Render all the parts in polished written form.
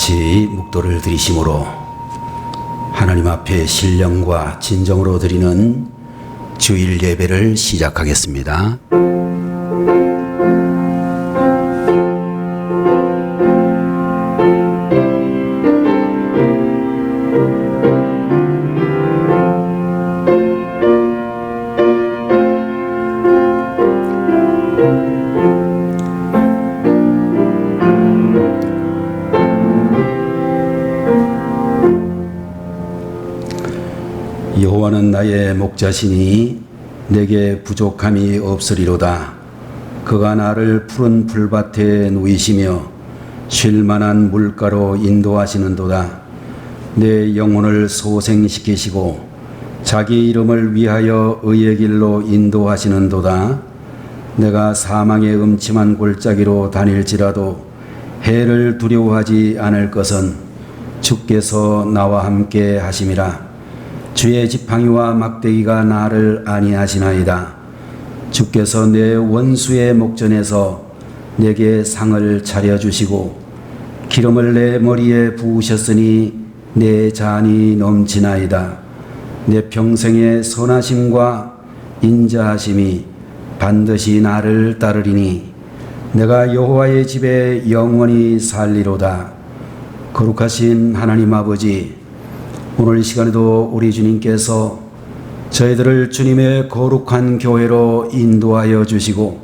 같이 묵도를 드리심으로 하나님 앞에 신령과 진정으로 드리는 주일 예배를 시작하겠습니다. 여호와는 나의 목자시니 내게 부족함이 없으리로다. 그가 나를 푸른 풀밭에 누이시며 쉴만한 물가로 인도하시는도다. 내 영혼을 소생시키시고 자기 이름을 위하여 의의 길로 인도하시는도다. 내가 사망의 음침한 골짜기로 다닐지라도 해를 두려워하지 않을 것은 주께서 나와 함께 하심이라. 주의 지팡이와 막대기가 나를 안위하시나이다. 주께서 내 원수의 목전에서 내게 상을 차려주시고 기름을 내 머리에 부으셨으니 내 잔이 넘치나이다. 내 평생의 선하심과 인자하심이 반드시 나를 따르리니 내가 여호와의 집에 영원히 살리로다. 거룩하신 하나님 아버지, 오늘 이 시간에도 우리 주님께서 저희들을 주님의 거룩한 교회로 인도하여 주시고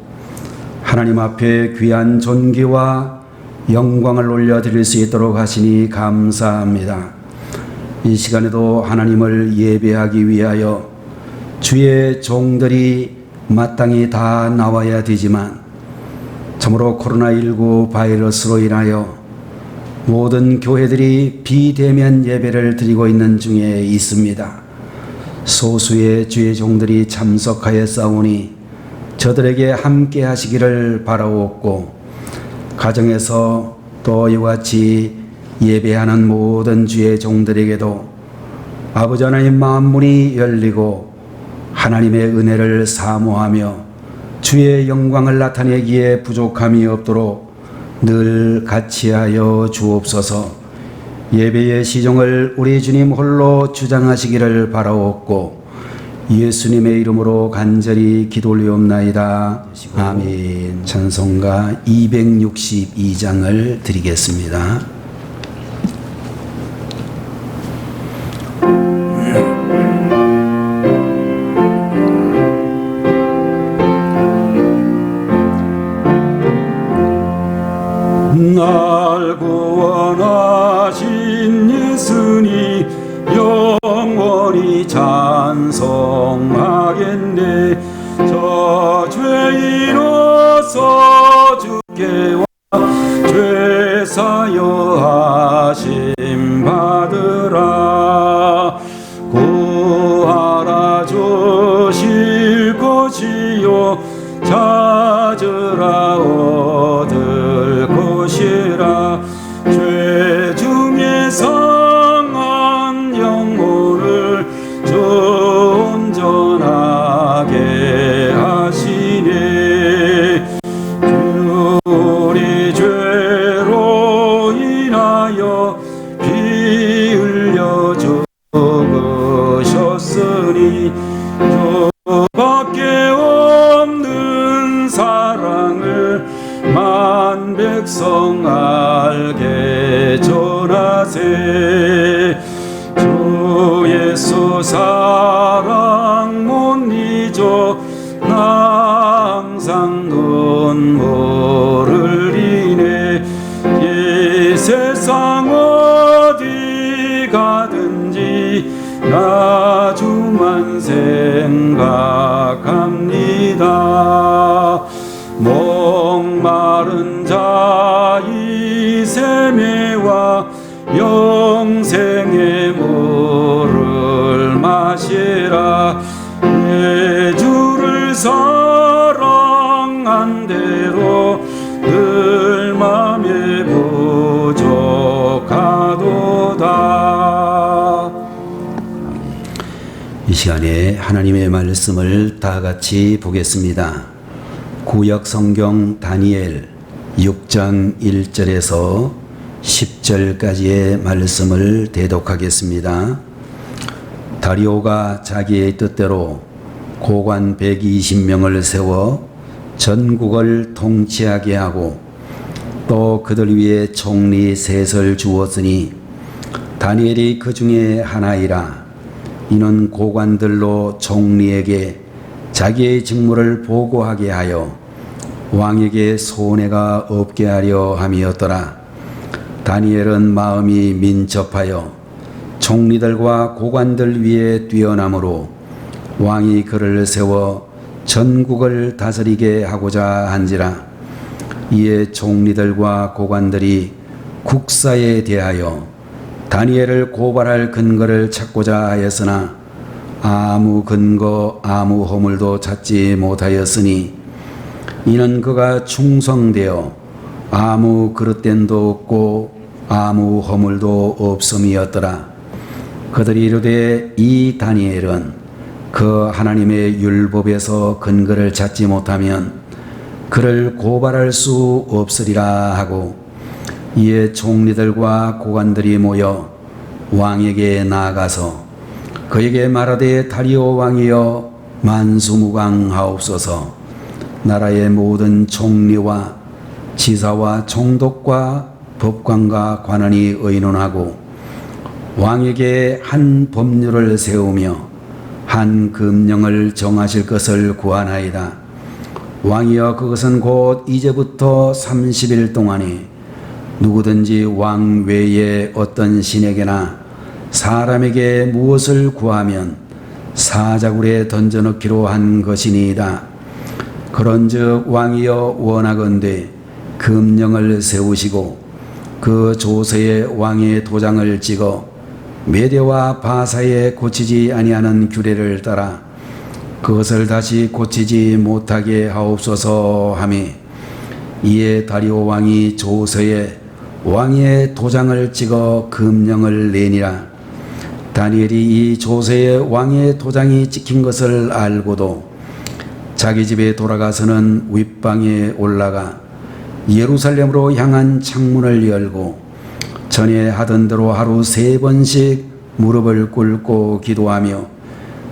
하나님 앞에 귀한 존귀와 영광을 올려드릴 수 있도록 하시니 감사합니다. 이 시간에도 하나님을 예배하기 위하여 주의 종들이 마땅히 다 나와야 되지만 참으로 코로나19 바이러스로 인하여 모든 교회들이 비대면 예배를 드리고 있는 중에 있습니다. 소수의 주의 종들이 참석하였사오니 저들에게 함께 하시기를 바라옵고 가정에서 또 이와 같이 예배하는 모든 주의 종들에게도 아버지 하나님 만문이 열리고 하나님의 은혜를 사모하며 주의 영광을 나타내기에 부족함이 없도록 늘 같이하여 주옵소서. 예배의 시종을 우리 주님 홀로 주장하시기를 바라옵고 예수님의 이름으로 간절히 기도 올리옵나이다. 아멘. 찬송가 262장을 드리겠습니다. 날 구원하신 예수니 영원히 찬송하겠네. 저 죄인으로서 주께 와 죄 사여하심 받으라. 구하라 주실 것이요 찾으라 얻을 것이라. 죄 중에 상한 영혼을 온전하게 하시네. 우리 죄로 인하여 피 흘려 죽으셨으니 저밖에 없는 사랑을 만 백성 알게 전하세. 주 예수 사랑 못 잊어 나 항상 눈물을 흘리네. 이 세상 어디 가든지 나 주만 생각합니다. 목마른 자의 세매와 영생의 물을 마시라. 내 주를 사랑한 대로 늘 맘에 부족하도다. 이 시간에 하나님의 말씀을 다 같이 보겠습니다. 구약 성경 다니엘 6장 1절에서 10절까지의 말씀을 대독하겠습니다. 다리오가 자기의 뜻대로 고관 120명을 세워 전국을 통치하게 하고 또 그들 위에 총리 셋을 주었으니 다니엘이 그 중에 하나이라. 이는 고관들로 총리에게 자기의 직무를 보고하게 하여 왕에게 손해가 없게 하려 함이었더라. 다니엘은 마음이 민첩하여 총리들과 고관들 위에 뛰어나므로 왕이 그를 세워 전국을 다스리게 하고자 한지라. 이에 총리들과 고관들이 국사에 대하여 다니엘을 고발할 근거를 찾고자 하였으나 아무 근거 아무 허물도 찾지 못하였으니 이는 그가 충성되어 아무 그릇됨도 없고 아무 허물도 없음이었더라. 그들이 이르되 이 다니엘은 그 하나님의 율법에서 근거를 찾지 못하면 그를 고발할 수 없으리라 하고, 이에 총리들과 고관들이 모여 왕에게 나아가서 그에게 말하되 다리오 왕이여 만수무강하옵소서. 나라의 모든 총리와 지사와 총독과 법관과 관원이 의논하고 왕에게 한 법률을 세우며 한 금령을 정하실 것을 구하나이다. 왕이여 그것은 곧 이제부터 30일 동안에 누구든지 왕 외에 어떤 신에게나 사람에게 무엇을 구하면 사자굴에 던져넣기로 한 것이니이다. 그런즉 왕이여 원하건대 금령을 세우시고 그 조서에 왕의 도장을 찍어 메대와 바사에 고치지 아니하는 규례를 따라 그것을 다시 고치지 못하게 하옵소서 하며, 이에 다리오 왕이 조서에 왕의 도장을 찍어 금령을 내니라. 다니엘이 이 조서에 왕의 도장이 찍힌 것을 알고도 자기 집에 돌아가서는 윗방에 올라가 예루살렘으로 향한 창문을 열고 전에 하던 대로 하루 3번씩 무릎을 꿇고 기도하며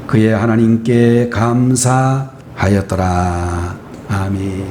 그의 하나님께 감사하였더라. 아멘.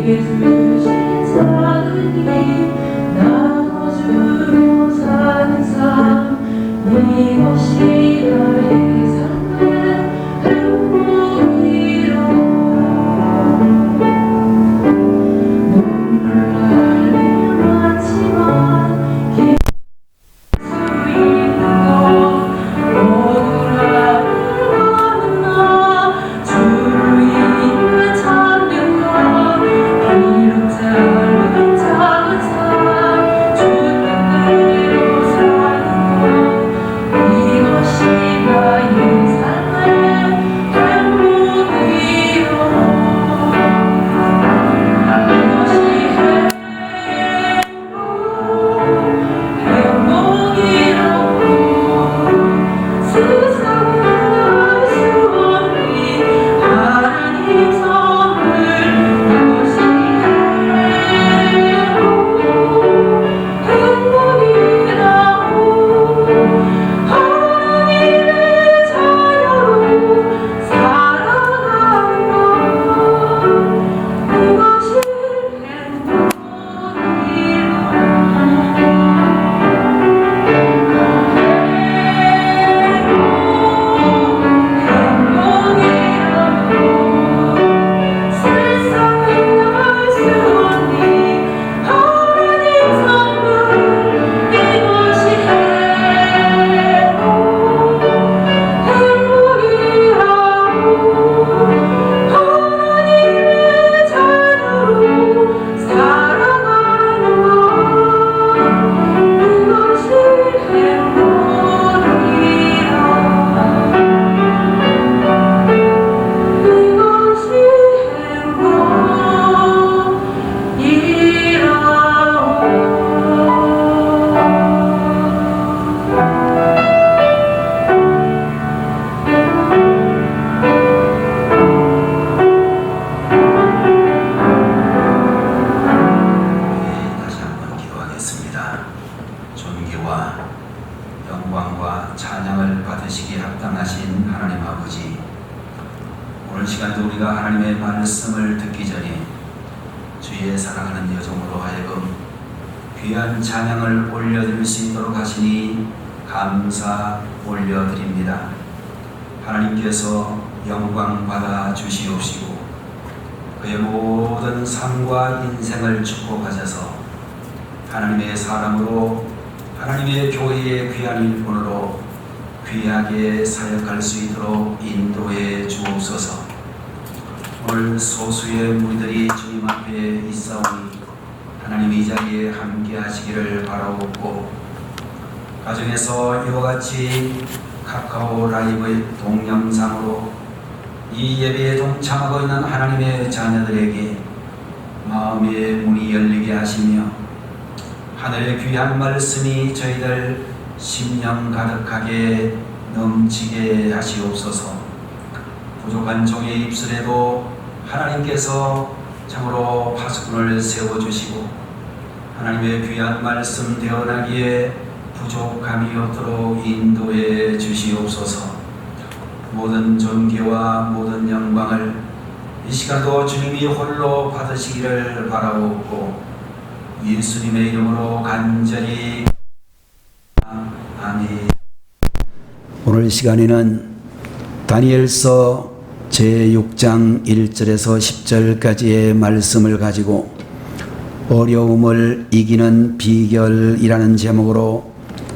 주신 작은 힘 나눠주며 사는 삶 존귀와 영광과 찬양을 받으시기에 합당하신 하나님 아버지, 오늘 시간도 우리가 하나님의 말씀을 듣기 전에 주의 사랑하는 여종으로 하여금 귀한 찬양을 올려드릴 수 있도록 하시니 감사 올려드립니다. 하나님께서 영광 받아 주시옵시고 그의 모든 삶과 인생을 축복하셔서 하나님의 사람으로 하나님의 교회의 귀한 일꾼으로 귀하게 사역할 수 있도록 인도해 주옵소서. 오늘 소수의 무리들이 주님 앞에 있사오니 하나님 이 자리에 함께 하시기를 바라옵고, 가정에서 이와 같이 카카오 라이브의 동영상으로 이 예배에 동참하고 있는 하나님의 자녀들에게 마음의 문이 열리게 하시며 하늘의 귀한 말씀이 저희들 심령 가득하게 넘치게 하시옵소서. 부족한 종의 입술에도 하나님께서 참으로 파수꾼을 세워주시고 하나님의 귀한 말씀 되어나기에 부족함이 없도록 인도해 주시옵소서. 모든 존귀와 모든 영광을 이 시간도 주님이 홀로 받으시기를 바라옵고 예수님의 이름으로 간절히 아멘. 오늘 시간에는 다니엘서 제6장 1절에서 10절까지의 말씀을 가지고 어려움을 이기는 비결이라는 제목으로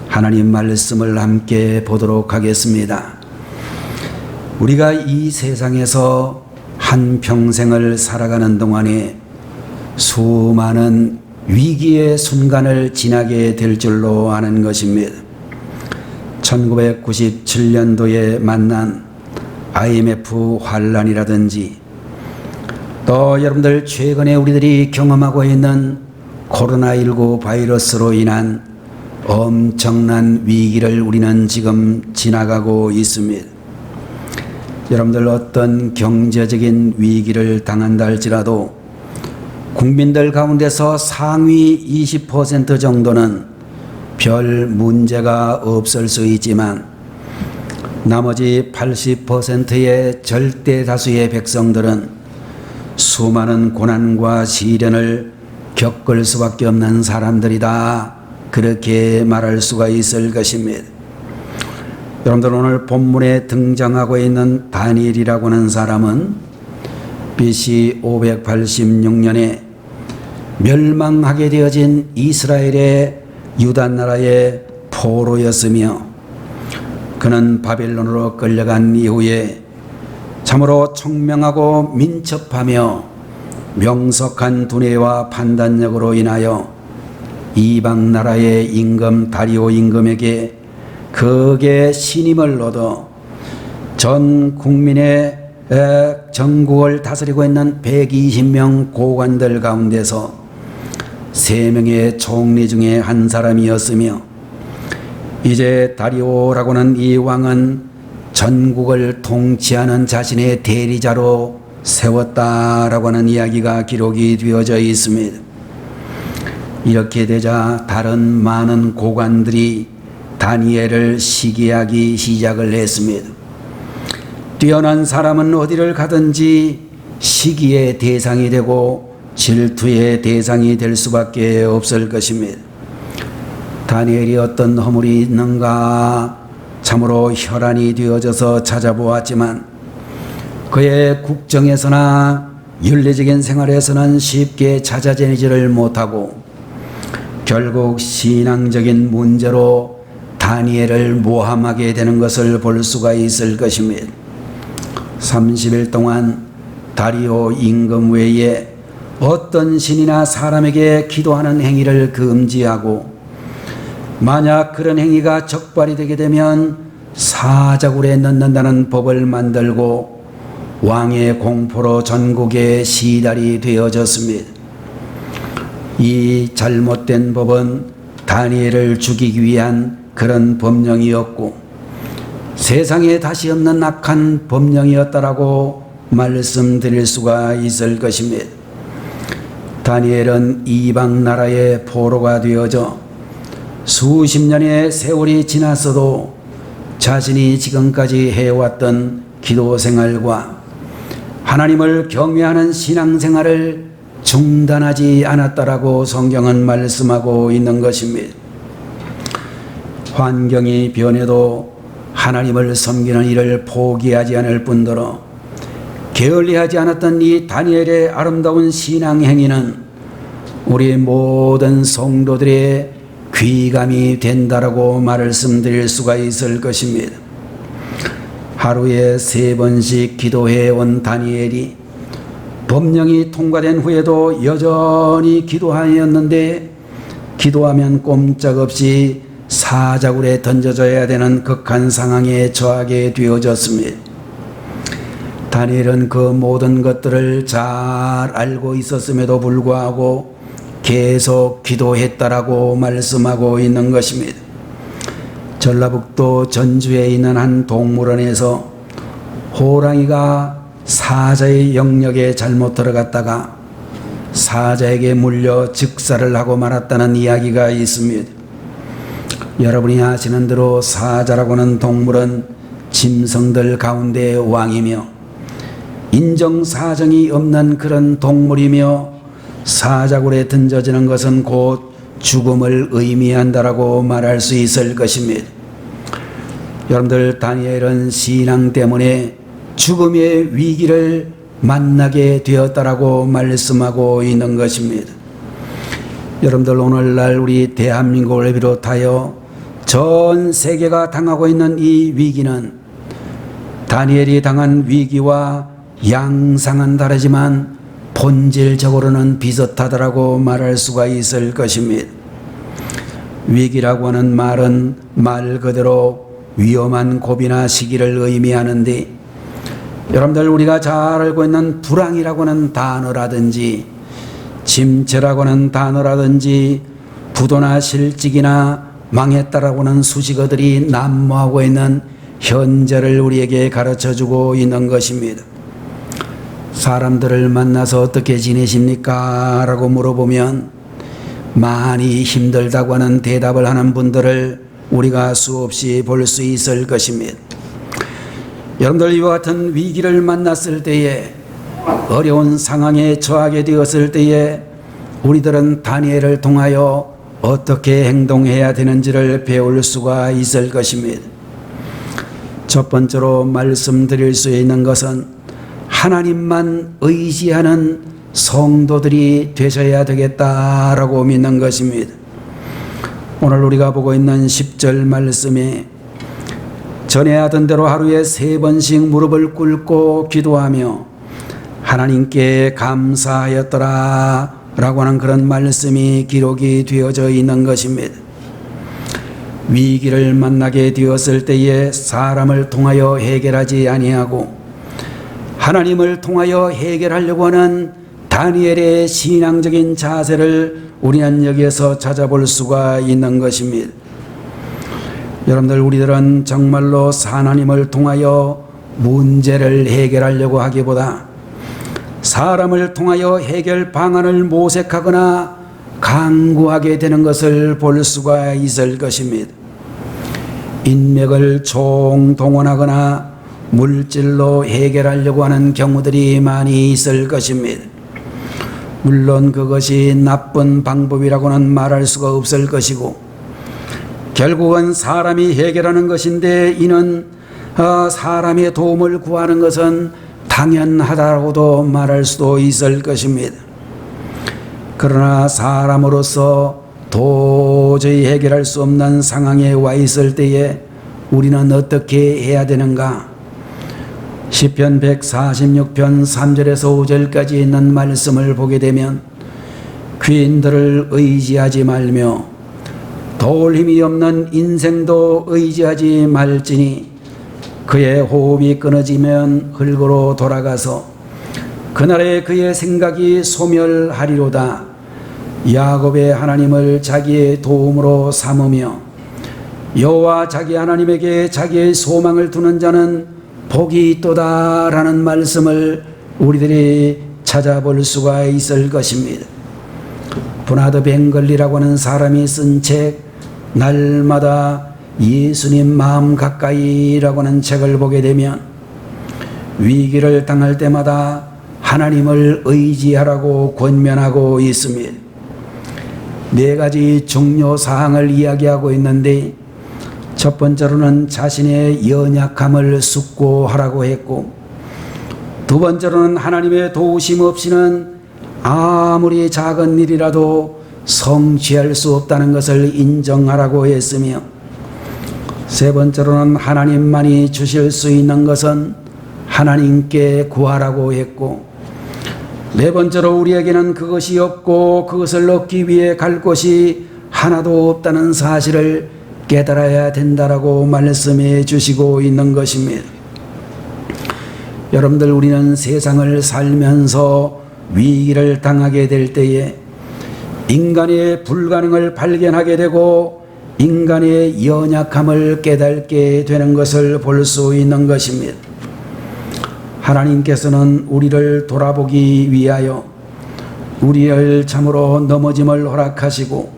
하나님 말씀을 함께 보도록 하겠습니다. 우리가 이 세상에서 한 평생을 살아가는 동안에 수많은 위기의 순간을 지나게 될 줄로 아는 것입니다. 1997년도에 만난 IMF 환란이라든지 또 여러분들 최근에 우리들이 경험하고 있는 코로나19 바이러스로 인한 엄청난 위기를 우리는 지금 지나가고 있습니다. 여러분들 어떤 경제적인 위기를 당한다 할지라도 국민들 가운데서 상위 20% 정도는 별 문제가 없을 수 있지만 나머지 80%의 절대 다수의 백성들은 수많은 고난과 시련을 겪을 수밖에 없는 사람들이다, 그렇게 말할 수가 있을 것입니다. 여러분들 오늘 본문에 등장하고 있는 다니엘이라고 하는 사람은 BC 586년에 멸망하게 되어진 이스라엘의 유다 나라의 포로였으며 그는 바벨론으로 끌려간 이후에 참으로 총명하고 민첩하며 명석한 두뇌와 판단력으로 인하여 이방 나라의 임금 다리오 임금에게 극의 신임을 얻어 전 국민의 전국을 다스리고 있는 120명 고관들 가운데서 3명의 총리 중에 한 사람이었으며 이제 다리오라고 하는 이 왕은 전국을 통치하는 자신의 대리자로 세웠다라고 하는 이야기가 기록이 되어져 있습니다. 이렇게 되자 다른 많은 고관들이 다니엘을 시기하기 시작을 했습니다. 뛰어난 사람은 어디를 가든지 시기의 대상이 되고 질투의 대상이 될 수밖에 없을 것입니다. 다니엘이 어떤 허물이 있는가 참으로 혈안이 되어져서 찾아보았지만 그의 국정에서나 윤리적인 생활에서는 쉽게 찾아지지를 못하고 결국 신앙적인 문제로 다니엘을 모함하게 되는 것을 볼 수가 있을 것입니다. 30일 동안 다리오 임금 외에 어떤 신이나 사람에게 기도하는 행위를 금지하고 만약 그런 행위가 적발이 되게 되면 사자굴에 넣는다는 법을 만들고 왕의 공포로 전국에 시달이 되어졌습니다. 이 잘못된 법은 다니엘을 죽이기 위한 그런 법령이었고 세상에 다시 없는 악한 법령이었다라고 말씀드릴 수가 있을 것입니다. 다니엘은 이방 나라의 포로가 되어져 수십 년의 세월이 지났어도 자신이 지금까지 해왔던 기도 생활과 하나님을 경외하는 신앙생활을 중단하지 않았다라고 성경은 말씀하고 있는 것입니다. 환경이 변해도 하나님을 섬기는 일을 포기하지 않을 뿐더러 게을리하지 않았던 이 다니엘의 아름다운 신앙 행위는 우리 모든 성도들의 귀감이 된다라고 말씀드릴 수가 있을 것입니다. 하루에 3번씩 기도해 온 다니엘이 법령이 통과된 후에도 여전히 기도하였는데 기도하면 꼼짝없이 사자굴에 던져져야 되는 극한 상황에 처하게 되어졌습니다. 다니엘은 그 모든 것들을 잘 알고 있었음에도 불구하고 계속 기도했다라고 말씀하고 있는 것입니다. 전라북도 전주에 있는 한 동물원에서 호랑이가 사자의 영역에 잘못 들어갔다가 사자에게 물려 즉사를 하고 말았다는 이야기가 있습니다. 여러분이 아시는 대로 사자라고 하는 동물은 짐승들 가운데 왕이며 인정사정이 없는 그런 동물이며 사자굴에 던져지는 것은 곧 죽음을 의미한다라고 말할 수 있을 것입니다. 여러분들, 다니엘은 신앙 때문에 죽음의 위기를 만나게 되었다라고 말씀하고 있는 것입니다. 여러분들, 오늘날 우리 대한민국을 비롯하여 전 세계가 당하고 있는 이 위기는 다니엘이 당한 위기와 양상은 다르지만 본질적으로는 비슷하다라고 말할 수가 있을 것입니다. 위기라고 하는 말은 말 그대로 위험한 고비나 시기를 의미하는데, 여러분들, 우리가 잘 알고 있는 불황이라고 하는 단어라든지 침체라고 하는 단어라든지 부도나 실직이나 망했다라고 하는 수식어들이 난무하고 있는 현재를 우리에게 가르쳐주고 있는 것입니다. 사람들을 만나서 어떻게 지내십니까? 라고 물어보면 많이 힘들다고 하는 대답을 하는 분들을 우리가 수없이 볼 수 있을 것입니다. 여러분들, 이와 같은 위기를 만났을 때에, 어려운 상황에 처하게 되었을 때에 우리들은 다니엘을 통하여 어떻게 행동해야 되는지를 배울 수가 있을 것입니다. 첫 번째로 말씀드릴 수 있는 것은 하나님만 의지하는 성도들이 되셔야 되겠다라고 믿는 것입니다. 오늘 우리가 보고 있는 10절 말씀에 전에 하던 대로 하루에 3번씩 무릎을 꿇고 기도하며 하나님께 감사하였더라 라고 하는 그런 말씀이 기록이 되어져 있는 것입니다. 위기를 만나게 되었을 때에 사람을 통하여 해결하지 아니하고 하나님을 통하여 해결하려고 하는 다니엘의 신앙적인 자세를 우리는 여기에서 찾아볼 수가 있는 것입니다. 여러분들, 우리들은 정말로 하나님을 통하여 문제를 해결하려고 하기보다 사람을 통하여 해결 방안을 모색하거나 강구하게 되는 것을 볼 수가 있을 것입니다. 인맥을 총동원하거나 물질로 해결하려고 하는 경우들이 많이 있을 것입니다. 물론 그것이 나쁜 방법이라고는 말할 수가 없을 것이고, 결국은 사람이 해결하는 것인데 이는 사람의 도움을 구하는 것은 당연하다고도 말할 수도 있을 것입니다. 그러나 사람으로서 도저히 해결할 수 없는 상황에 와 있을 때에 우리는 어떻게 해야 되는가? 시편 146편 3절에서 5절까지 있는 말씀을 보게 되면, 귀인들을 의지하지 말며 도울 힘이 없는 인생도 의지하지 말지니 그의 호흡이 끊어지면 흙으로 돌아가서 그날에 그의 생각이 소멸하리로다. 야곱의 하나님을 자기의 도움으로 삼으며 여호와 자기 하나님에게 자기의 소망을 두는 자는 복이 있도다 라는 말씀을 우리들이 찾아볼 수가 있을 것입니다. 브나드 벵글리라고 하는 사람이 쓴 책 날마다 예수님 마음 가까이라고는 책을 보게 되면 위기를 당할 때마다 하나님을 의지하라고 권면하고 있습니다. 네 가지 중요 사항을 이야기하고 있는데, 첫 번째로는 자신의 연약함을 숙고하라고 했고, 두 번째로는 하나님의 도우심 없이는 아무리 작은 일이라도 성취할 수 없다는 것을 인정하라고 했으며, 세 번째로는 하나님만이 주실 수 있는 것은 하나님께 구하라고 했고, 네 번째로 우리에게는 그것이 없고 그것을 얻기 위해 갈 곳이 하나도 없다는 사실을 깨달아야 된다라고 말씀해 주시고 있는 것입니다. 여러분들, 우리는 세상을 살면서 위기를 당하게 될 때에 인간의 불가능을 발견하게 되고 인간의 연약함을 깨닫게 되는 것을 볼 수 있는 것입니다. 하나님께서는 우리를 돌아보기 위하여 우리를 참으로 넘어짐을 허락하시고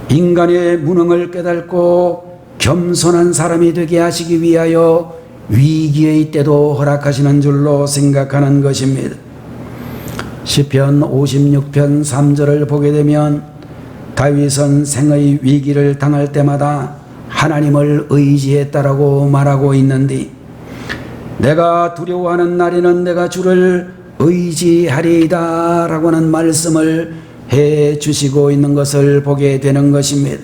인간의 무능을 깨닫고 겸손한 사람이 되게 하시기 위하여 위기의 때도 허락하시는 줄로 생각하는 것입니다. 시편 56편 3절을 보게 되면 다윗은 생의 위기를 당할 때마다 하나님을 의지했다라고 말하고 있는데, 내가 두려워하는 날에는 내가 주를 의지하리이다 라고 하는 말씀을 해 주시고 있는 것을 보게 되는 것입니다.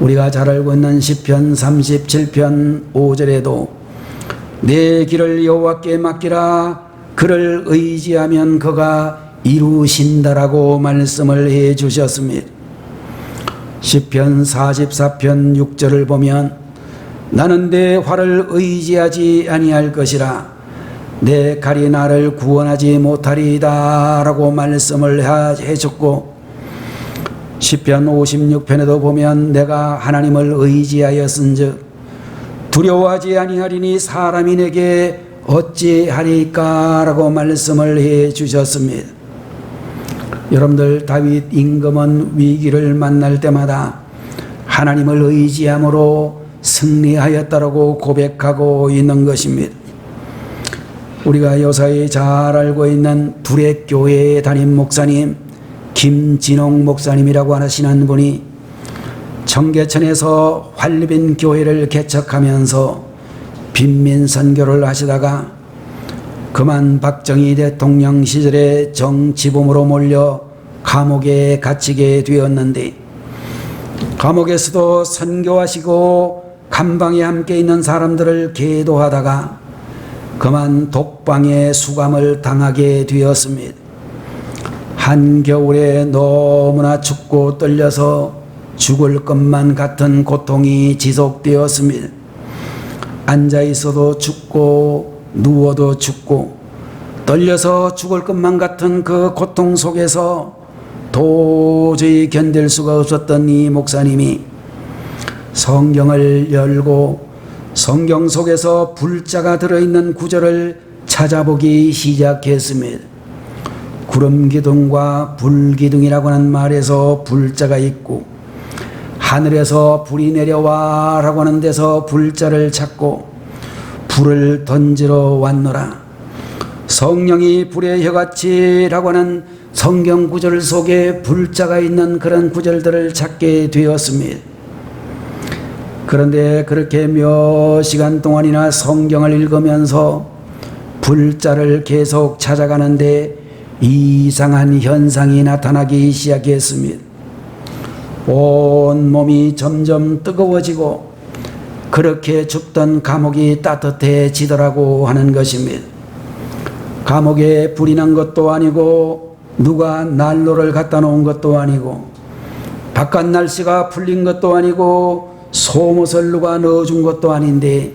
우리가 잘 알고 있는 시편 37편 5절에도 내 길을 여호와께 맡기라, 그를 의지하면 그가 이루신다라고 말씀을 해 주셨습니다. 시편 44편 6절을 보면 나는 내 활을 의지하지 아니할 것이라, 내 칼이 나를 구원하지 못하리이다 라고 말씀을 해줬고, 시편 56편에도 보면 내가 하나님을 의지하였은즉 두려워하지 아니하리니 사람이 내게 어찌하리까 라고 말씀을 해 주셨습니다. 여러분들, 다윗 임금은 위기를 만날 때마다 하나님을 의지함으로 승리하였다라고 고백하고 있는 것입니다. 우리가 요사이 잘 알고 있는 두레교회의 담임 목사님 김진홍 목사님이라고 하시는 분이 청계천에서 활빈 교회를 개척하면서 빈민 선교를 하시다가 그만 박정희 대통령 시절에 정치범으로 몰려 감옥에 갇히게 되었는데, 감옥에서도 선교하시고 감방에 함께 있는 사람들을 계도하다가 그만 독방에 수감을 당하게 되었습니다. 한겨울에 너무나 춥고 떨려서 죽을 것만 같은 고통이 지속되었습니다. 앉아 있어도 춥고 누워도 춥고 떨려서 죽을 것만 같은 그 고통 속에서 도저히 견딜 수가 없었던 이 목사님이 성경을 열고 성경 속에서 불자가 들어있는 구절을 찾아보기 시작했습니다. 구름기둥과 불기둥이라고 하는 말에서 불자가 있고, 하늘에서 불이 내려와 라고 하는 데서 불자를 찾고 불을 던지러 왔노라, 성령이 불의 혀같이 라고 하는 성경 구절 속에 불자가 있는 그런 구절들을 찾게 되었습니다. 그런데 그렇게 몇 시간 동안이나 성경을 읽으면서 불자를 계속 찾아가는데 이상한 현상이 나타나기 시작했습니다. 온 몸이 점점 뜨거워지고 그렇게 춥던 감옥이 따뜻해지더라고 하는 것입니다. 감옥에 불이 난 것도 아니고 누가 난로를 갖다 놓은 것도 아니고 바깥 날씨가 풀린 것도 아니고 속옷을 누가 넣어준 것도 아닌데,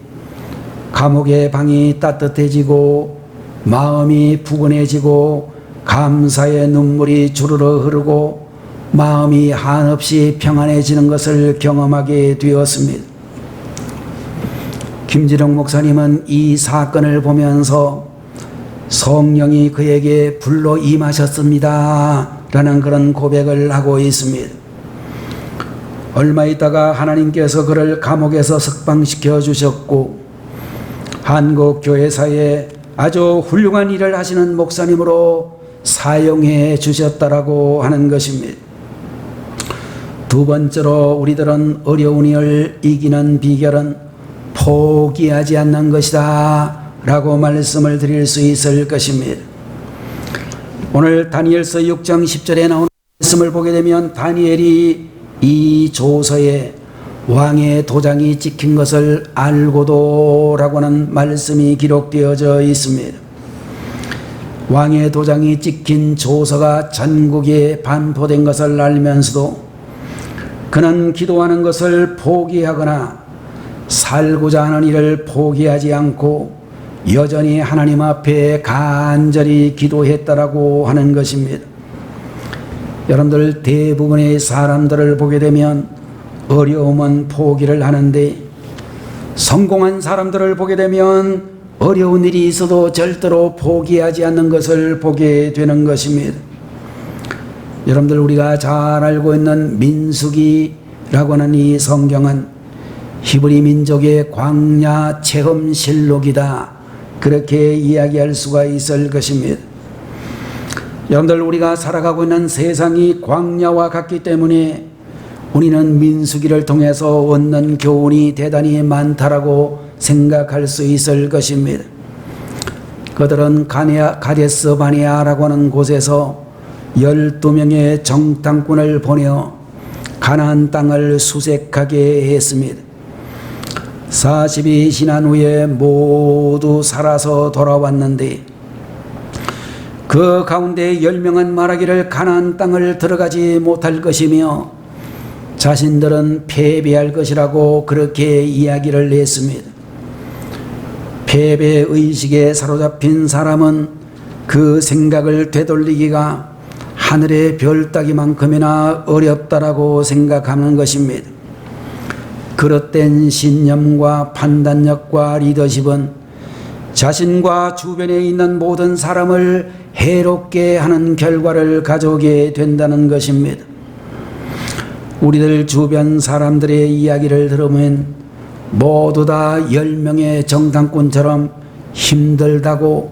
감옥의 방이 따뜻해지고 마음이 푸근해지고 감사의 눈물이 주르르 흐르고 마음이 한없이 평안해지는 것을 경험하게 되었습니다. 김진홍 목사님은 이 사건을 보면서 성령이 그에게 불로 임하셨습니다 라는 그런 고백을 하고 있습니다. 얼마 있다가 하나님께서 그를 감옥에서 석방시켜 주셨고 한국 교회사에 아주 훌륭한 일을 하시는 목사님으로 사용해 주셨다라고 하는 것입니다. 두 번째로 우리들은 어려운 일을 이기는 비결은 포기하지 않는 것이다 라고 말씀을 드릴 수 있을 것입니다. 오늘 다니엘서 6장 10절에 나오는 말씀을 보게 되면 다니엘이 이 조서에 왕의 도장이 찍힌 것을 알고도 라고 하는 말씀이 기록되어져 있습니다. 왕의 도장이 찍힌 조서가 전국에 반포된 것을 알면서도 그는 기도하는 것을 포기하거나 살고자 하는 일을 포기하지 않고 여전히 하나님 앞에 간절히 기도했다라고 하는 것입니다. 여러분들 대부분의 사람들을 보게 되면 어려움은 포기를 하는데 성공한 사람들을 보게 되면 어려운 일이 있어도 절대로 포기하지 않는 것을 보게 되는 것입니다. 여러분들 우리가 잘 알고 있는 민수기라고 하는 이 성경은 히브리 민족의 광야 체험실록이다 그렇게 이야기할 수가 있을 것입니다. 여러분들 우리가 살아가고 있는 세상이 광야와 같기 때문에 우리는 민수기를 통해서 얻는 교훈이 대단히 많다라고 생각할 수 있을 것입니다. 그들은 가데스 바네아라고 하는 곳에서 12명의 정탐꾼을 보내어 가나안 땅을 수색하게 했습니다. 40이 지난 후에 모두 살아서 돌아왔는데 그 가운데 10명은 말하기를 가나안 땅을 들어가지 못할 것이며 자신들은 패배할 것이라고 그렇게 이야기를 했습니다. 패배의식에 사로잡힌 사람은 그 생각을 되돌리기가 하늘의 별 따기만큼이나 어렵다라고 생각하는 것입니다. 그릇된 신념과 판단력과 리더십은 자신과 주변에 있는 모든 사람을 해롭게 하는 결과를 가져오게 된다는 것입니다. 우리들 주변 사람들의 이야기를 들으면 모두 다 10명의 정탐꾼처럼 힘들다고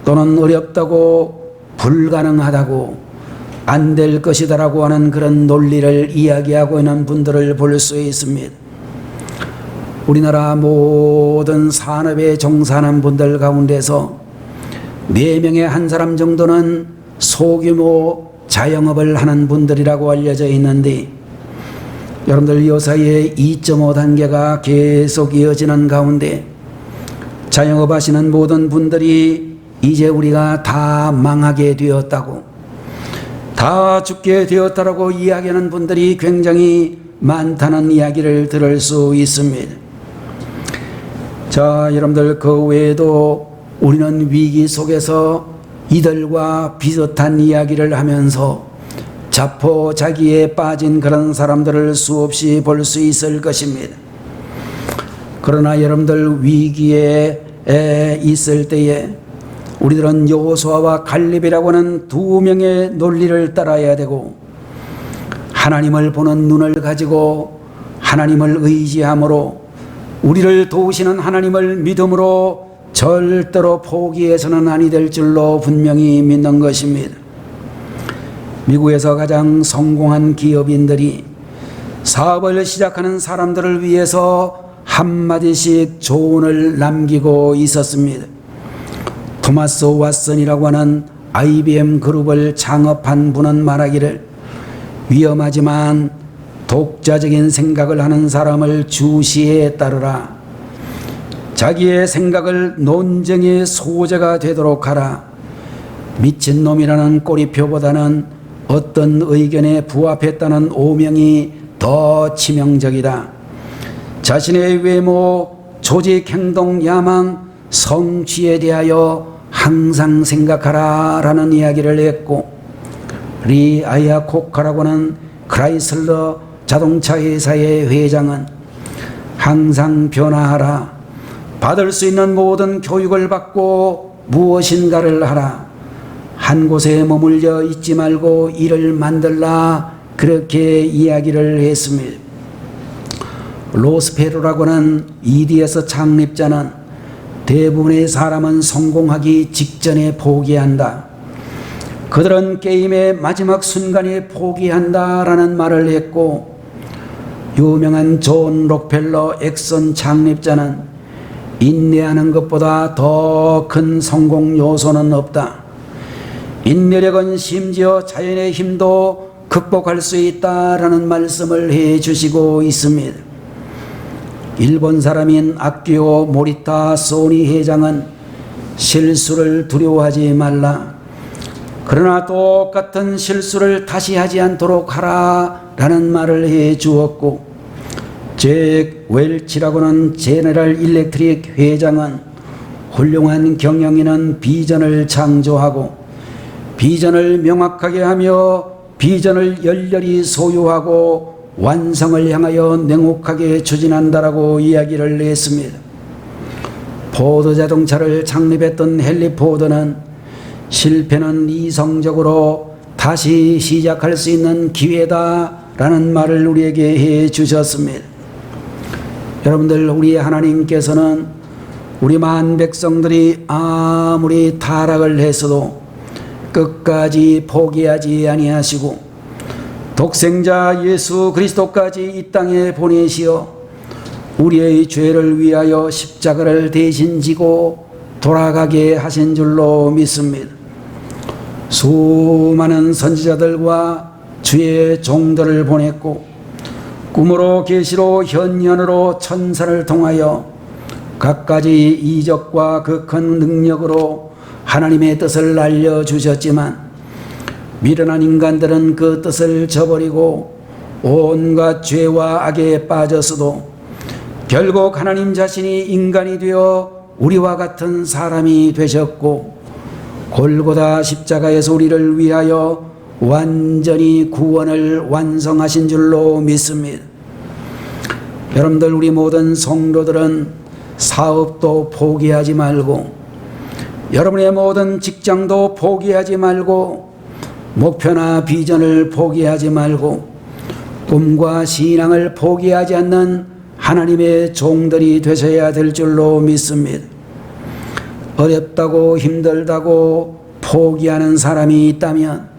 또는 어렵다고 불가능하다고 안 될 것이다라고 하는 그런 논리를 이야기하고 있는 분들을 볼 수 있습니다. 우리나라 모든 산업에 종사하는 분들 가운데서 4명의 한 사람 정도는 소규모 자영업을 하는 분들이라고 알려져 있는데 여러분들 요사이에 2.5 단계가 계속 이어지는 가운데 자영업 하시는 모든 분들이 이제 우리가 다 망하게 되었다고 다 죽게 되었다라고 이야기하는 분들이 굉장히 많다는 이야기를 들을 수 있습니다. 자, 여러분들 그 외에도 우리는 위기 속에서 이들과 비슷한 이야기를 하면서 자포자기에 빠진 그런 사람들을 수없이 볼 수 있을 것입니다. 그러나 여러분들 위기에 있을 때에 우리들은 여호수아와 갈렙이라고 하는 2명의 논리를 따라야 되고 하나님을 보는 눈을 가지고 하나님을 의지함으로 우리를 도우시는 하나님을 믿음으로 절대로 포기해서는 아니 될 줄로 분명히 믿는 것입니다. 미국에서 가장 성공한 기업인들이 사업을 시작하는 사람들을 위해서 한마디씩 조언을 남기고 있었습니다. 토마스 왓슨이라고 하는 IBM 그룹을 창업한 분은 말하기를 위험하지만 독자적인 생각을 하는 사람을 주시에 따르라. 자기의 생각을 논쟁의 소재가 되도록 하라. 미친놈이라는 꼬리표보다는 어떤 의견에 부합했다는 오명이 더 치명적이다. 자신의 외모, 조직, 행동, 야망, 성취에 대하여 항상 생각하라 라는 이야기를 했고 리 아야코카라고 하는 크라이슬러 자동차 회사의 회장은 항상 변화하라. 받을 수 있는 모든 교육을 받고 무엇인가를 하라. 한 곳에 머물러 있지 말고 일을 만들라. 그렇게 이야기를 했습니다. 로스페르라고 하는 EDS 창립자는 대부분의 사람은 성공하기 직전에 포기한다. 그들은 게임의 마지막 순간에 포기한다라는 말을 했고, 유명한 존 록펠러 엑선 창립자는 인내하는 것보다 더 큰 성공 요소는 없다. 인내력은 심지어 자연의 힘도 극복할 수 있다라는 말씀을 해 주시고 있습니다. 일본 사람인 아키오 모리타 소니 회장은 실수를 두려워하지 말라. 그러나 똑같은 실수를 다시 하지 않도록 하라라는 말을 해 주었고, 잭 웰치라고는 제너럴 일렉트릭 회장은 훌륭한 경영인은 비전을 창조하고 비전을 명확하게 하며 비전을 열렬히 소유하고 완성을 향하여 냉혹하게 추진한다라고 이야기를 했습니다. 포드 자동차를 창립했던 헨리 포드는 실패는 이성적으로 다시 시작할 수 있는 기회다라는 말을 우리에게 해 주셨습니다. 여러분들, 우리 하나님께서는 우리 만 백성들이 아무리 타락을 했어도 끝까지 포기하지 아니하시고 독생자 예수 그리스도까지 이 땅에 보내시어 우리의 죄를 위하여 십자가를 대신 지고 돌아가게 하신 줄로 믿습니다. 수많은 선지자들과 주의 종들을 보냈고 꿈으로 계시로 현현으로 천사를 통하여 갖가지 이적과 그 큰 능력으로 하나님의 뜻을 알려주셨지만 미련한 인간들은 그 뜻을 저버리고 온갖 죄와 악에 빠졌어도 결국 하나님 자신이 인간이 되어 우리와 같은 사람이 되셨고 골고다 십자가에서 우리를 위하여 완전히 구원을 완성하신 줄로 믿습니다. 여러분들, 우리 모든 성도들은 사업도 포기하지 말고 여러분의 모든 직장도 포기하지 말고 목표나 비전을 포기하지 말고 꿈과 신앙을 포기하지 않는 하나님의 종들이 되셔야 될 줄로 믿습니다. 어렵다고 힘들다고 포기하는 사람이 있다면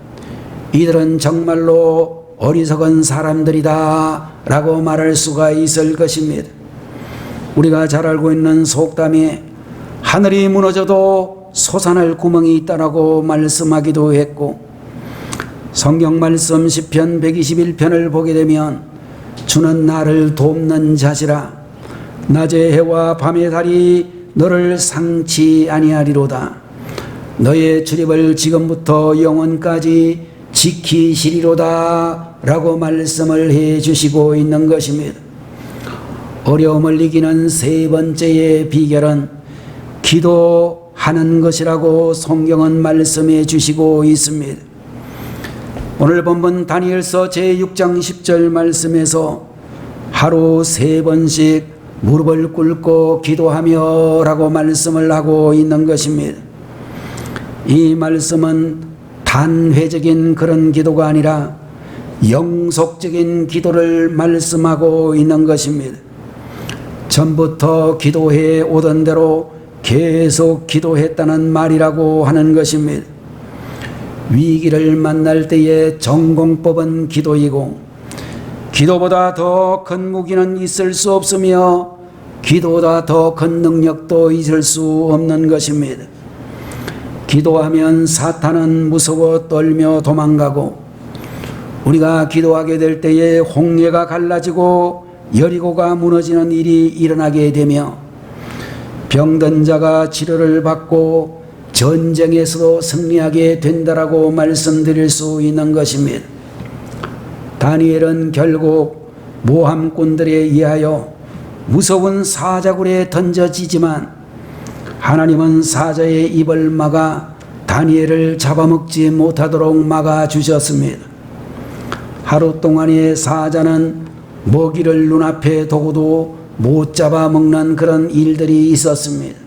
이들은 정말로 어리석은 사람들이다 라고 말할 수가 있을 것입니다. 우리가 잘 알고 있는 속담에 하늘이 무너져도 솟아날 구멍이 있다라고 말씀하기도 했고, 성경 말씀 시편 121편을 보게 되면 주는 나를 돕는 자시라, 낮의 해와 밤의 달이 너를 상치 아니하리로다. 너의 출입을 지금부터 영원까지 지키시리로다 라고 말씀을 해 주시고 있는 것입니다. 어려움을 이기는 세 번째의 비결은 기도하는 것이라고 성경은 말씀해 주시고 있습니다. 오늘 본문 다니엘서 제6장 10절 말씀에서 하루 3번씩 무릎을 꿇고 기도하며 라고 말씀을 하고 있는 것입니다. 이 말씀은 단회적인 그런 기도가 아니라 영속적인 기도를 말씀하고 있는 것입니다. 전부터 기도해 오던 대로 계속 기도했다는 말이라고 하는 것입니다. 위기를 만날 때의 전공법은 기도이고 기도보다 더 큰 무기는 있을 수 없으며 기도보다 더 큰 능력도 있을 수 없는 것입니다. 기도하면 사탄은 무서워 떨며 도망가고 우리가 기도하게 될 때에 홍해가 갈라지고 여리고가 무너지는 일이 일어나게 되며 병든 자가 치료를 받고 전쟁에서도 승리하게 된다라고 말씀드릴 수 있는 것입니다. 다니엘은 결국 모함꾼들에 의하여 무서운 사자굴에 던져지지만 하나님은 사자의 입을 막아 다니엘을 잡아먹지 못하도록 막아주셨습니다. 하루 동안의 사자는 먹이를 눈앞에 두고도 못 잡아먹는 그런 일들이 있었습니다.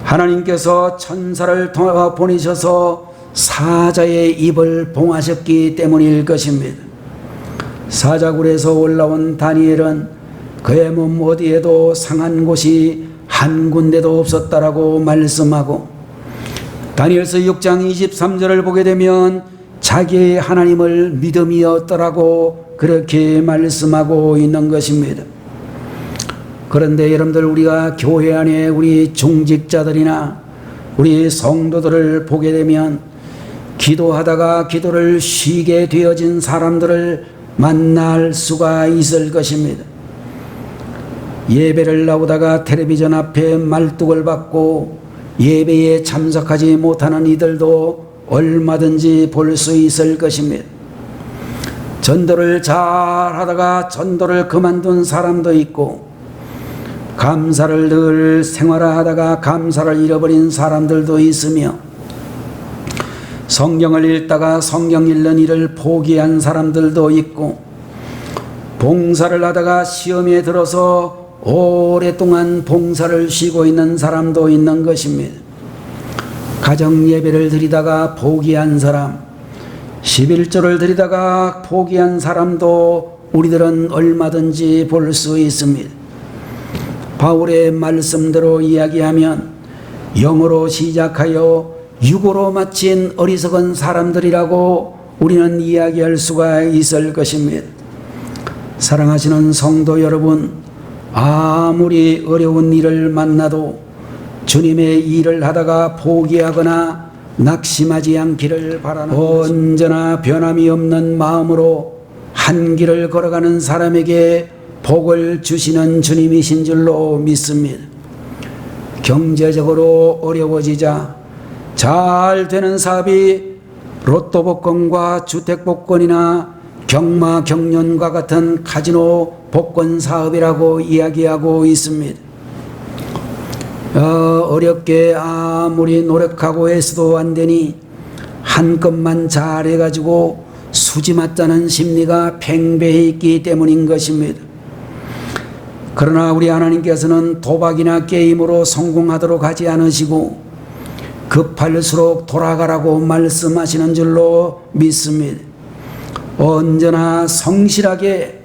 하나님께서 천사를 통해 보내셔서 사자의 입을 봉하셨기 때문일 것입니다. 사자굴에서 올라온 다니엘은 그의 몸 어디에도 상한 곳이 한 군데도 없었다라고 말씀하고, 다니엘서 6장 23절을 보게 되면 자기의 하나님을 믿음이었더라고 그렇게 말씀하고 있는 것입니다. 그런데 여러분들, 우리가 교회 안에 우리 중직자들이나 우리 성도들을 보게 되면 기도하다가 기도를 쉬게 되어진 사람들을 만날 수가 있을 것입니다. 예배를 나오다가 텔레비전 앞에 말뚝을 받고 예배에 참석하지 못하는 이들도 얼마든지 볼 수 있을 것입니다. 전도를 잘 하다가 전도를 그만둔 사람도 있고, 감사를 늘 생활하다가 감사를 잃어버린 사람들도 있으며, 성경을 읽다가 성경 읽는 일을 포기한 사람들도 있고, 봉사를 하다가 시험에 들어서 오랫동안 봉사를 쉬고 있는 사람도 있는 것입니다. 가정 예배를 드리다가 포기한 사람, 11조를 드리다가 포기한 사람도 우리들은 얼마든지 볼 수 있습니다. 바울의 말씀대로 이야기하면 영으로 시작하여 육으로 마친 어리석은 사람들이라고 우리는 이야기할 수가 있을 것입니다. 사랑하시는 성도 여러분, 아무리 어려운 일을 만나도 주님의 일을 하다가 포기하거나 낙심하지 않기를 바라는, 언제나 변함이 없는 마음으로 한 길을 걸어가는 사람에게 복을 주시는 주님이신 줄로 믿습니다. 경제적으로 어려워지자 잘 되는 사업이 로또 복권과 주택 복권이나 경마 경연과 같은 카지노 복권 사업이라고 이야기하고 있습니다. 어렵게 아무리 노력하고 해서도 안 되니 한껏만 잘해가지고 수지 맞자는 심리가 팽배해 있기 때문인 것입니다. 그러나 우리 하나님께서는 도박이나 게임으로 성공하도록 하지 않으시고 급할수록 돌아가라고 말씀하시는 줄로 믿습니다. 언제나 성실하게,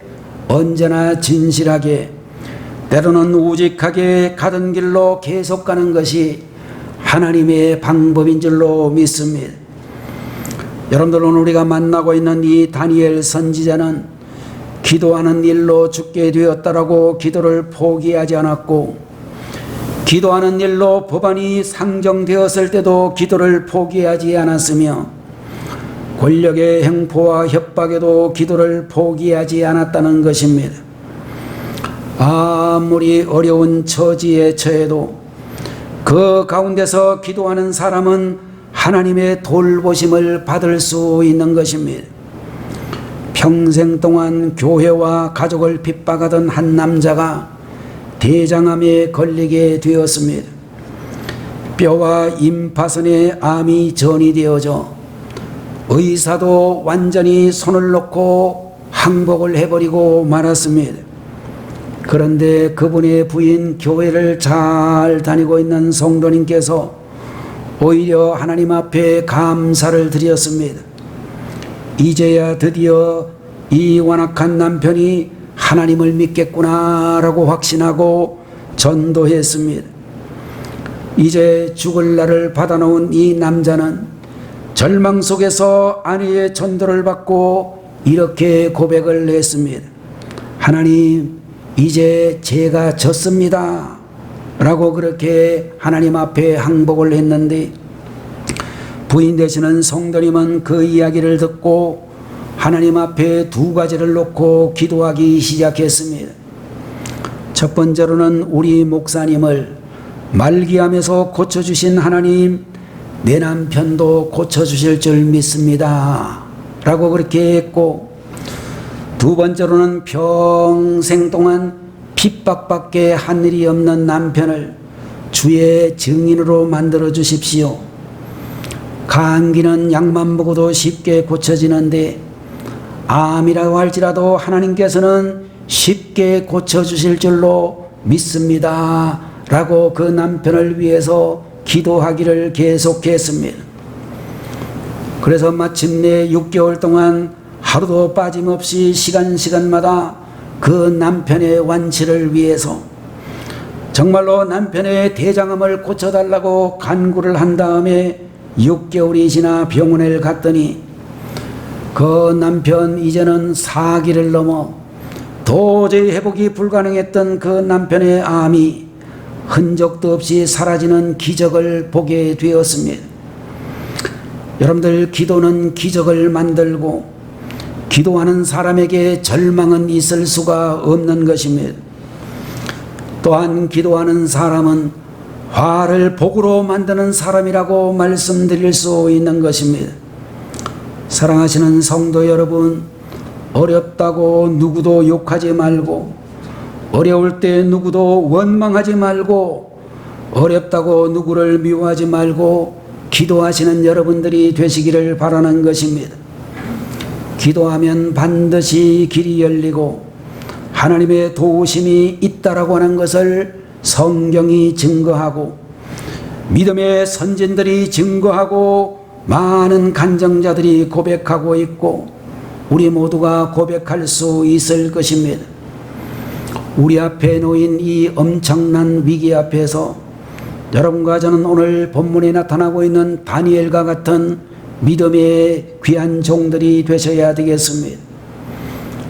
언제나 진실하게, 때로는 우직하게 가던 길로 계속 가는 것이 하나님의 방법인 줄로 믿습니다. 여러분들, 오늘 우리가 만나고 있는 이 다니엘 선지자는 기도하는 일로 죽게 되었다라고 기도를 포기하지 않았고, 기도하는 일로 법안이 상정되었을 때도 기도를 포기하지 않았으며, 권력의 행포와 협박에도 기도를 포기하지 않았다는 것입니다. 아무리 어려운 처지에 처해도 그 가운데서 기도하는 사람은 하나님의 돌보심을 받을 수 있는 것입니다. 평생 동안 교회와 가족을 핍박하던 한 남자가 대장암에 걸리게 되었습니다. 뼈와 임파선에 암이 전이되어져 의사도 완전히 손을 놓고 항복을 해버리고 말았습니다. 그런데 그분의 부인, 교회를 잘 다니고 있는 성도님께서 오히려 하나님 앞에 감사를 드렸습니다. 이제야 드디어 이 완악한 남편이 하나님을 믿겠구나라고 확신하고 전도했습니다. 이제 죽을 날을 받아놓은 이 남자는 절망 속에서 아내의 전도를 받고 이렇게 고백을 했습니다. 하나님, 이제 제가 졌습니다 라고 그렇게 하나님 앞에 항복을 했는데, 부인 되시는 성도님은 그 이야기를 듣고 하나님 앞에 두 가지를 놓고 기도하기 시작했습니다. 첫 번째로는 우리 목사님을 말기암에서 고쳐주신 하나님, 내 남편도 고쳐주실 줄 믿습니다 라고 그렇게 했고, 두 번째로는 평생 동안 핍박밖에 한 일이 없는 남편을 주의 증인으로 만들어 주십시오. 감기는 약만 먹어도 쉽게 고쳐지는데 암이라고 할지라도 하나님께서는 쉽게 고쳐주실 줄로 믿습니다 라고 그 남편을 위해서 기도하기를 계속했습니다. 그래서 마침내 6개월 동안 하루도 빠짐없이 시간마다 그 남편의 완치를 위해서 정말로 남편의 대장암을 고쳐달라고 간구를 한 다음에 6개월이 지나 병원에 갔더니 그 남편 이제는 4기를 넘어 도저히 회복이 불가능했던 그 남편의 암이 흔적도 없이 사라지는 기적을 보게 되었습니다. 여러분들, 기도는 기적을 만들고 기도하는 사람에게 절망은 있을 수가 없는 것입니다. 또한 기도하는 사람은 화를 복으로 만드는 사람이라고 말씀드릴 수 있는 것입니다. 사랑하시는 성도 여러분, 어렵다고 누구도 욕하지 말고, 어려울 때 누구도 원망하지 말고, 어렵다고 누구를 미워하지 말고 기도하시는 여러분들이 되시기를 바라는 것입니다. 기도하면 반드시 길이 열리고 하나님의 도우심이 있다라고 하는 것을 성경이 증거하고 믿음의 선진들이 증거하고 많은 간증자들이 고백하고 있고 우리 모두가 고백할 수 있을 것입니다. 우리 앞에 놓인 이 엄청난 위기 앞에서 여러분과 저는 오늘 본문에 나타나고 있는 다니엘과 같은 믿음의 귀한 종들이 되셔야 되겠습니다.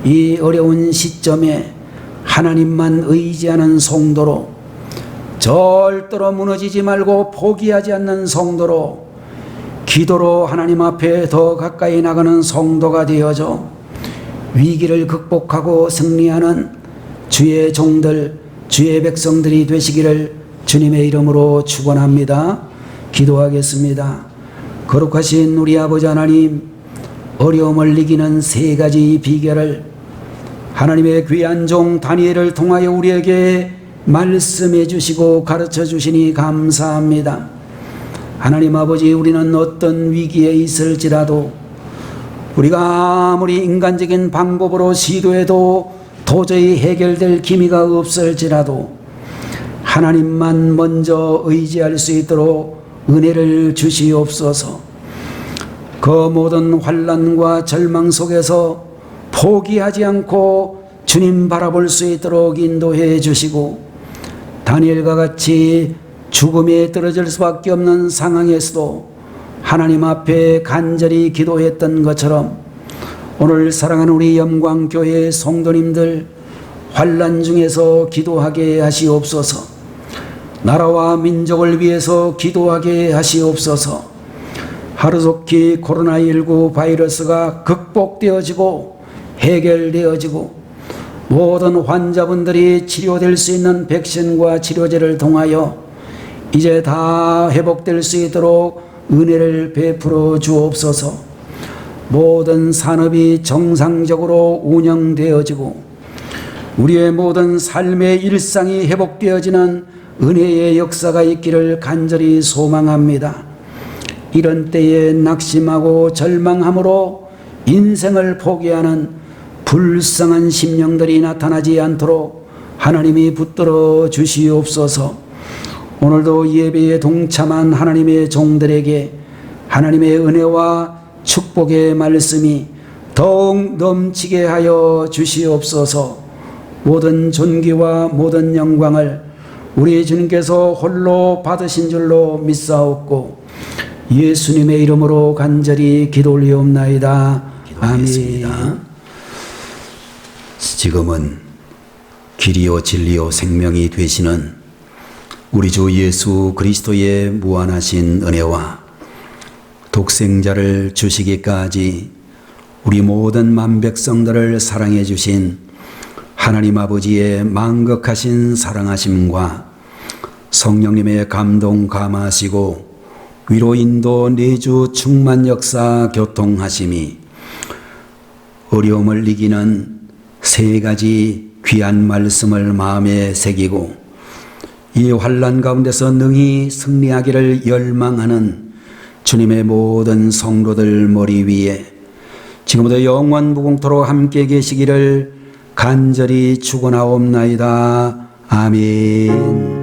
이 어려운 시점에 하나님만 의지하는 성도로, 절대로 무너지지 말고 포기하지 않는 성도로, 기도로 하나님 앞에 더 가까이 나가는 성도가 되어져 위기를 극복하고 승리하는 주의 종들, 주의 백성들이 되시기를 주님의 이름으로 축원합니다. 기도하겠습니다. 거룩하신 우리 아버지 하나님, 어려움을 이기는 3가지 비결을 하나님의 귀한 종 다니엘을 통하여 우리에게 말씀해 주시고 가르쳐 주시니 감사합니다. 하나님 아버지, 우리는 어떤 위기에 있을지라도 우리가 아무리 인간적인 방법으로 시도해도 도저히 해결될 기미가 없을지라도 하나님만 먼저 의지할 수 있도록 은혜를 주시옵소서. 그 모든 환난과 절망 속에서 포기하지 않고 주님 바라볼 수 있도록 인도해 주시고, 다니엘과 같이 죽음에 떨어질 수밖에 없는 상황에서도 하나님 앞에 간절히 기도했던 것처럼 오늘 사랑하는 우리 영광교회 성도님들 환난 중에서 기도하게 하시옵소서. 나라와 민족을 위해서 기도하게 하시옵소서. 하루속히 코로나19 바이러스가 극복되어지고 해결되어지고 모든 환자분들이 치료될 수 있는 백신과 치료제를 통하여 이제 다 회복될 수 있도록 은혜를 베풀어 주옵소서. 모든 산업이 정상적으로 운영되어지고 우리의 모든 삶의 일상이 회복되어지는 은혜의 역사가 있기를 간절히 소망합니다. 이런 때에 낙심하고 절망함으로 인생을 포기하는 불쌍한 심령들이 나타나지 않도록 하나님이 붙들어 주시옵소서. 오늘도 예배에 동참한 하나님의 종들에게 하나님의 은혜와 축복의 말씀이 더욱 넘치게 하여 주시옵소서. 모든 존귀와 모든 영광을 우리 주님께서 홀로 받으신 줄로 믿사옵고 예수님의 이름으로 간절히 기도 올리옵나이다. 아멘. 지금은 길이요 진리요 생명이 되시는 우리 주 예수 그리스도의 무한하신 은혜와 독생자를 주시기까지 우리 모든 만백성들을 사랑해 주신 하나님 아버지의 만극하신 사랑하심과 성령님의 감동 감하시고 위로 인도 내주 충만 역사 교통하심이 어려움을 이기는 3가지 귀한 말씀을 마음에 새기고 이 환난 가운데서 능히 승리하기를 열망하는 주님의 모든 성도들 머리 위에 지금부터 영원 무궁토록 함께 계시기를 간절히 축원하옵나이다. 아멘.